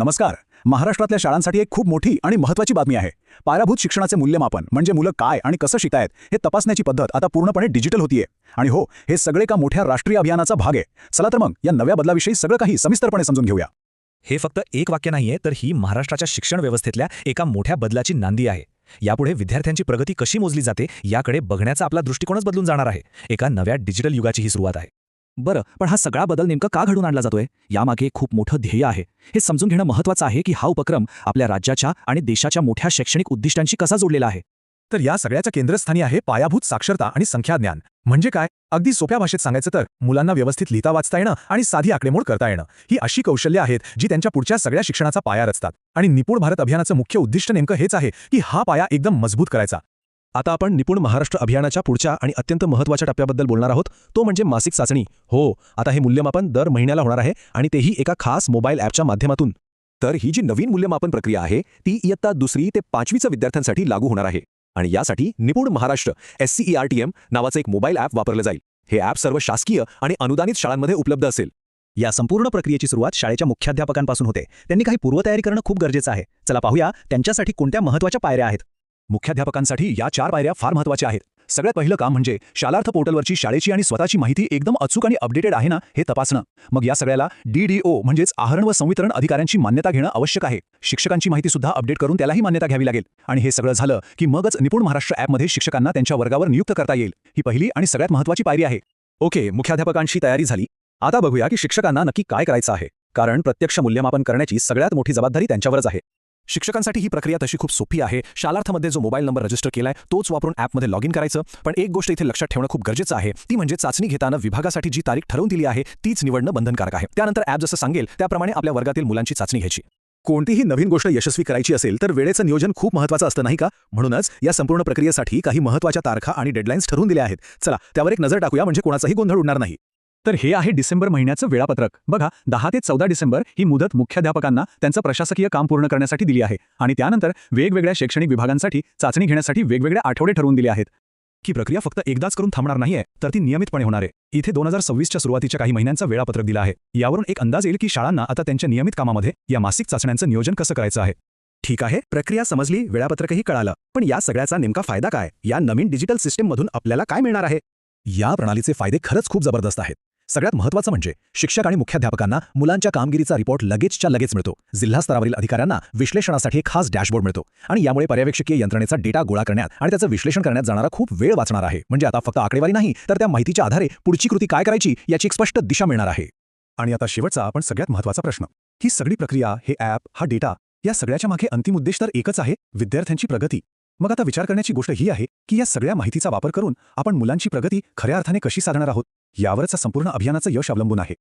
नमस्कार. महाराष्ट्रातल्या शाळांसाठी एक खूप मोठी आणि महत्त्वाची बातमी आहे. पायाभूत शिक्षणाचे मूल्यमापन म्हणजे मुलं काय आणि कसं शिकतायत हे तपासण्याची पद्धत आता पूर्णपणे डिजिटल होतीये. आणि हो, हे सगळे का मोठ्या राष्ट्रीय अभियानाचा भाग आहे. चला तर मग या नव्या बदलाविषयी सगळं काही सविस्तरपणे समजून घेऊया. हे फक्त एक वाक्य नाहीये, तर ही महाराष्ट्राच्या शिक्षण व्यवस्थेतल्या एका मोठ्या बदलाची नांदी आहे. यापुढे विद्यार्थ्यांची प्रगती कशी मोजली जाते याकडे बघण्याचा आपला दृष्टिकोनच बदलून जाणार आहे. एका नव्या डिजिटल युगाची ही सुरुवात आहे. बरं, पण हा सगळा बदल नेमका का घडून आणला जातोय? यामागे खूप मोठं ध्येय आहे. हे समजून घेणं महत्त्वाचं आहे की हा उपक्रम आपल्या राज्याच्या आणि देशाच्या मोठ्या शैक्षणिक उद्दिष्टांशी कसा जोडलेला आहे. तर या सगळ्याच्या केंद्रस्थानी आहे पायाभूत साक्षरता आणि संख्याज्ञान. म्हणजे काय? अगदी सोप्या भाषेत सांगायचं तर मुलांना व्यवस्थित लिहिता वाचता येणं आणि साधी आकडेमोड करता येणं ही अशी कौशल्य आहेत जी त्यांच्या पुढच्या सगळ्या शिक्षणाचा पाया रचतात. आणि निपुण भारत अभियानाचं मुख्य उद्दिष्ट नेमकं हेच आहे की हा पाया एकदम मजबूत करायचा. आता आपण निपुण महाराष्ट्र अभियानाच्या पुढच्या आणि अत्यंत महत्त्वाच्या टप्प्याबद्दल बोलणार आहोत, तो म्हणजे मासिक चाचणी. हो, आता हे मूल्यमापन दर महिन्याला होणार आहे आणि तेही एका खास मोबाईल ॲपच्या माध्यमातून. तर ही जी नवीन मूल्यमापन प्रक्रिया आहे ती इयत्ता 2री ते 5वीच्या विद्यार्थ्यांसाठी लागू होणार आहे. आणि यासाठी निपुण महाराष्ट्र SCERTM नावाचं एक मोबाईल ॲप वापरलं जाईल. हे ॲप सर्व शासकीय आणि अनुदानित शाळांमध्ये उपलब्ध असेल. या संपूर्ण प्रक्रियेची सुरुवात शाळेच्या मुख्याध्यापकांपासून होते. त्यांनी काही पूर्वतयारी करणं खूप गरजेचं आहे. चला पाहूया त्यांच्यासाठी कोणत्या महत्त्वाच्या पायऱ्या आहेत. मुख्याध्यापकांसाठी या 4 पायऱ्या फार महत्त्वाच्या आहेत. सगळ्यात पहिलं काम म्हणजे शालार्थ पोर्टलवरची शाळेची आणि स्वतःची माहिती एकदम अचूक आणि अपडेटेड आहे ना हे तपासणं. मग या सगळ्याला DDO म्हणजेच आहरण व संवितरण अधिकाऱ्यांची मान्यता घेणं आवश्यक आहे. शिक्षकांची माहिती सुद्धा अपडेट करून त्यालाही मान्यता घ्यावी लागेल. आणि हे सगळं झालं की मगच निपुण महाराष्ट्र ॲपमध्ये शिक्षकांना त्यांच्या वर्गावर नियुक्त करता येईल. ही पहिली आणि सगळ्यात महत्त्वाची पायरी आहे. ओके, मुख्याध्यापकांची तयारी झाली. आता बघूया की शिक्षकांना नक्की काय करायचं आहे, कारण प्रत्यक्ष मूल्यमापन करण्याची सगळ्यात मोठी जबाबदारी त्यांच्यावरच आहे. शिक्षकांसाठी ही प्रक्रिया तशी खूप सोपी आहे. शालार्थमध्ये जो मोबाईल नंबर रजिस्टर केलाय तोच वापरून ॲपमध्ये लॉग इन करायचं. पण एक गोष्ट इथे लक्षात ठेवणं खूप गरजेचं आहे, ती म्हणजे चाचणी घेताना विभागासाठी जी तारीख ठरवून दिली आहे तीच निवडणं बंधनकारक आहे. त्यानंतर ॲप जसं सांगेल त्याप्रमाणे आपल्या वर्गातील मुलांची चाचणी घ्यायची. कोणतीही नवीन गोष्ट यशस्वी करायची असेल तर वेळेचं नियोजन खूप महत्त्वाचं असतं, नाही का? म्हणूनच या संपूर्ण प्रक्रियेसाठी काही महत्त्वाच्या तारखा आणि डेडलाईन्स ठरवून दिल्या आहेत. चला त्यावर एक नजर टाकूया, म्हणजे कोणाचाही गोंधळ उडणार नाही. तर हे आहे डिसेंबर महिन्याचं वेळापत्रक. बघा, 10 ते 14 डिसेंबर ही मुदत मुख्याध्यापकांना त्यांचं प्रशासकीय काम पूर्ण करण्यासाठी दिली आहे. आणि त्यानंतर वेगवेगळ्या शैक्षणिक विभागांसाठी चाचणी घेण्यासाठी वेगवेगळे आठवडे ठरवून दिले आहेत. ही प्रक्रिया फक्त एकदाच करून थांबणार नाहीये, तर ती नियमितपणे होणार आहे. इथे 2026च्या सुरुवातीच्या काही महिन्यांचं वेळापत्रक दिलं आहे. यावरून एक अंदाज येईल की शाळांना आता त्यांच्या नियमित कामामध्ये या मासिक चाचण्यांचं नियोजन कसं करायचं आहे. ठीक आहे, प्रक्रिया समजली, वेळापत्रकही कळालं. पण या सगळ्याचा नेमका फायदा काय? या नवीन डिजिटल सिस्टीममधून आपल्याला काय मिळणार आहे? या प्रणालीचे फायदे खरंच खूप जबरदस्त आहेत. सगळ्यात महत्त्वाचं म्हणजे शिक्षक आणि मुख्याध्यापकांना मुलांच्या कामगिरीचा रिपोर्ट लगेचच्या लगेच मिळतो. जिल्हा स्तरावरील अधिकाऱ्यांना विश्लेषणासाठी एक खास डॅशबोर्ड मिळतो. आणि यामुळे पर्यवेक्षकीय यंत्रणेचा डेटा गोळा करण्यात आणि त्याचं विश्लेषण करण्यात जाणारा खूप वेळ वाचणार आहे. म्हणजे आता फक्त आकडेवारी नाही, तर त्या माहितीच्या आधारे पुढची कृती काय करायची याची एक स्पष्ट दिशा मिळणार आहे. आणि आता शेवटचा पण सगळ्यात महत्त्वाचा प्रश्न. ही सगळी प्रक्रिया, हे ॲप, हा डेटा, या सगळ्याच्या मागे अंतिम उद्देश तर एकच आहे, विद्यार्थ्यांची प्रगती. मग आता विचार करण्याची गोष्ट ही आहे की या सगळ्या माहितीचा वापर करून आपण मुलांची प्रगती खऱ्या अर्थाने कशी साधणार आहोत, यावरच संपूर्ण अभियानाचं यश अवलंबून आहे.